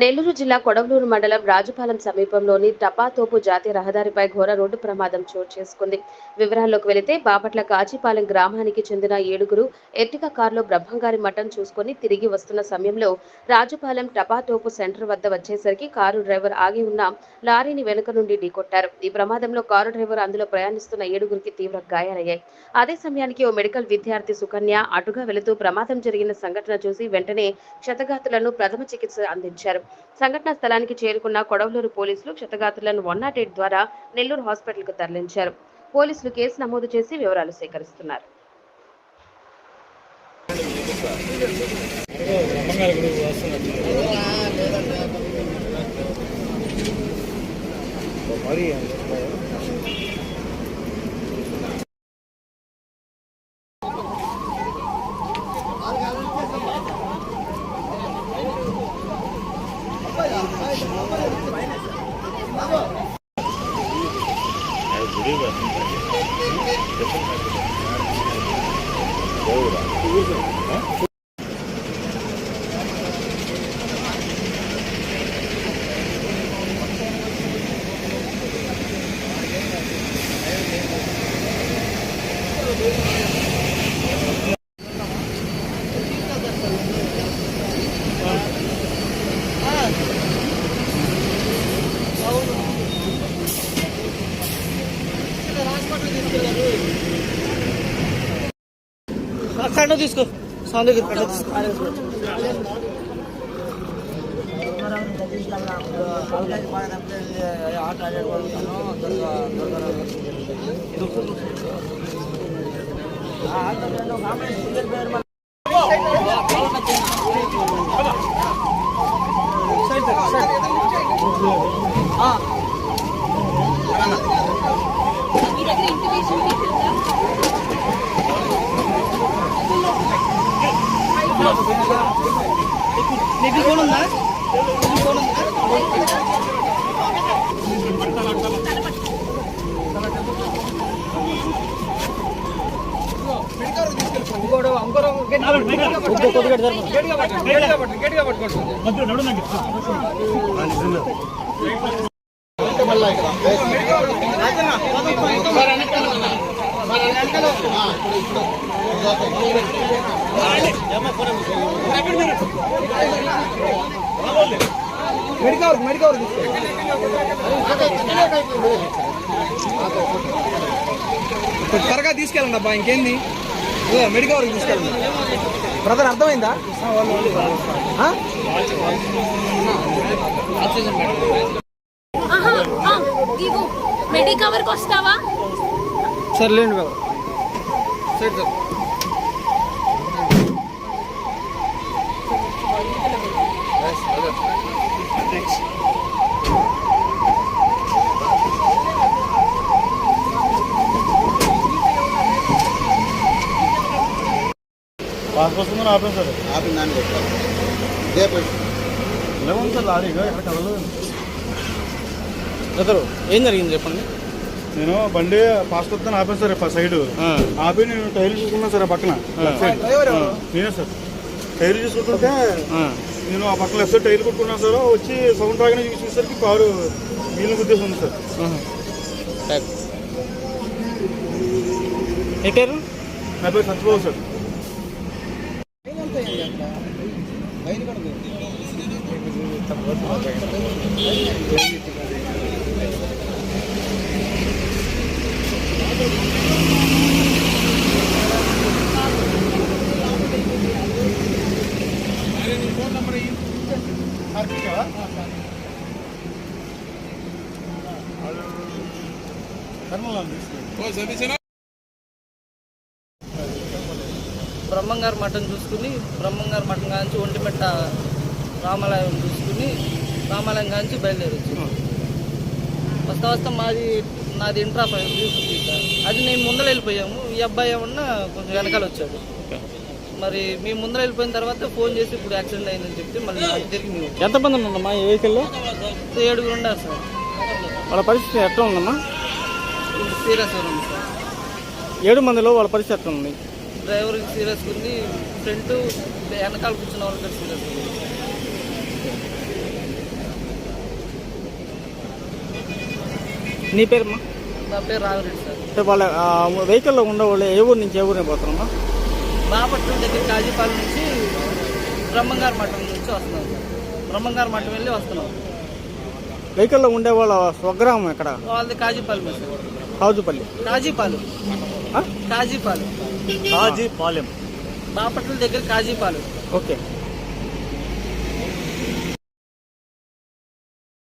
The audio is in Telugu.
నెల్లూరు జిల్లా కొడవలూరు మండలం రాజుపాలెం సమీపంలోని టపాతోపు జాతీయ రహదారిపై ఘోర రోడ్డు ప్రమాదం చోటు చేసుకుంది. వివరాల్లోకి వెళితే బాపట్ల కాజీపాలెం గ్రామానికి చెందిన 7గురు ఎర్టిగా కారులో బ్రహ్మంగారి మఠం చూసుకుని తిరిగి వస్తున్న సమయంలో రాజుపాలెం టపాతోపు సెంటర్ వద్ద వచ్చేసరికి కారు డ్రైవర్ ఆగి ఉన్న లారీని వెనుక నుండి ఢీకొట్టారు. ఈ ప్రమాదంలో కారు డ్రైవర్ అందులో ప్రయాణిస్తున్న 7గురికి తీవ్ర గాయాలయ్యాయి. అదే సమయానికి ఓ మెడికల్ విద్యార్థి సుకన్య అటుగా వెళుతూ ప్రమాదం జరిగిన సంఘటన చూసి వెంటనే క్షతగాత్రులను ప్రథమ చికిత్స అందించారు. సంఘటనా స్థలానికి చేరుకున్న కొడవలూరు పోలీసులు క్షతగాత్రులను 108 ద్వారా నెల్లూరు హాస్పిటల్కు తరలించారు. పోలీసులు కేసు నమోదు చేసి వివరాలు సేకరిస్తున్నారు. కండ తీసుకో సార్ దగ్గర కండ తీసుకో నీకు ఫోన్ ఉందా? త్వరగా తీసుకెళ్ళండి అబ్బా, ఇంకేంది మెడికల్ వరకు తీసుకెళ్ళండి బ్రదర్. అర్థమైందా? మెడికవర్కి వస్తావా? సర్లేండి బాబు. సరే సార్. పాస్ వస్తుందని ఆపాను సార్. ఆపిందాన్ని చెప్పారు ఇదే లేవు సార్ లారీగా ఎక్కడ కదలేదు. బ్రదరు ఏం జరిగింది చెప్పండి. నేను బండి పాస్ వస్తుందని ఆపాను సార్. సైడ్ ఆపి నేను టైర్లు చూసుకున్నాను సార్. పక్కన నేనే సార్ టైర్లు చూసుకుంటుంటే నేను ఆ పక్కన లెఫ్ట్ సైడ్ టైర్లు కొట్టుకున్నాను సార్. వచ్చి సౌండ్ రాగానే చూసేసరికి కారు వీళ్ళ ఉద్దేశం ఉంది సార్. ఏ టైరు? నా పేరు సత్యబాబు సార్. బ్రహ్మంగారి మఠం చూసుకుని బ్రహ్మంగారి మఠం కాంచి ఒంటిమిట్ట రామాలయం చూసుకుని రామాలయం కాంచి బయలుదేరొచ్చు. వస్తా వస్తా నాది ఇంట్రా అది నేను ముందర వెళ్ళిపోయాము. ఈ అబ్బాయి ఏమన్నా కొంచెం వెనకాల వచ్చాడు. మరి మేము ముందర వెళ్ళిపోయిన తర్వాత ఫోన్ చేసి ఇప్పుడు యాక్సిడెంట్ అయిందని చెప్తే మళ్ళీ తిరిగి ఎంతమంది ఉన్నామ్మా ఈ వెహికల్లో? 7 ఉన్నారు సార్. వాళ్ళ పరిస్థితి ఎట్లా ఉందమ్మా? సీరియస్ ఉంది సార్. 7 మందిలో వాళ్ళ పరిస్థితి ఎట్లా ఉంది? డ్రైవర్కి సీరియస్ ఉంది, ఫ్రంట్ వెనకాల కూర్చున్న వాళ్ళకి సీరియస్ ఉంది. నీ పేరమ్మా? నా పేరు రాఘరెడ్డి సార్. అంటే వాళ్ళ వెహికల్లో ఉండేవాళ్ళు ఏ ఊరు నుంచి ఏ ఊరిని పోతున్నామా? బాపట్ల దగ్గర కాజీపాలెం నుంచి బ్రహ్మంగారు మఠం నుంచి వస్తున్నాం సార్. బ్రహ్మంగారు మఠం వెళ్ళి వస్తున్నాం. వెహికల్లో ఉండే వాళ్ళ స్వగ్రామం ఎక్కడ? వాళ్ళది కాజీపాలెం సార్. కాజుపల్లి. కాజీపాలెం. ఆ? కాజీపాలెం. కాజీపాలెం. బాపట్ల దగ్గర కాజీపాలెం. ఓకే.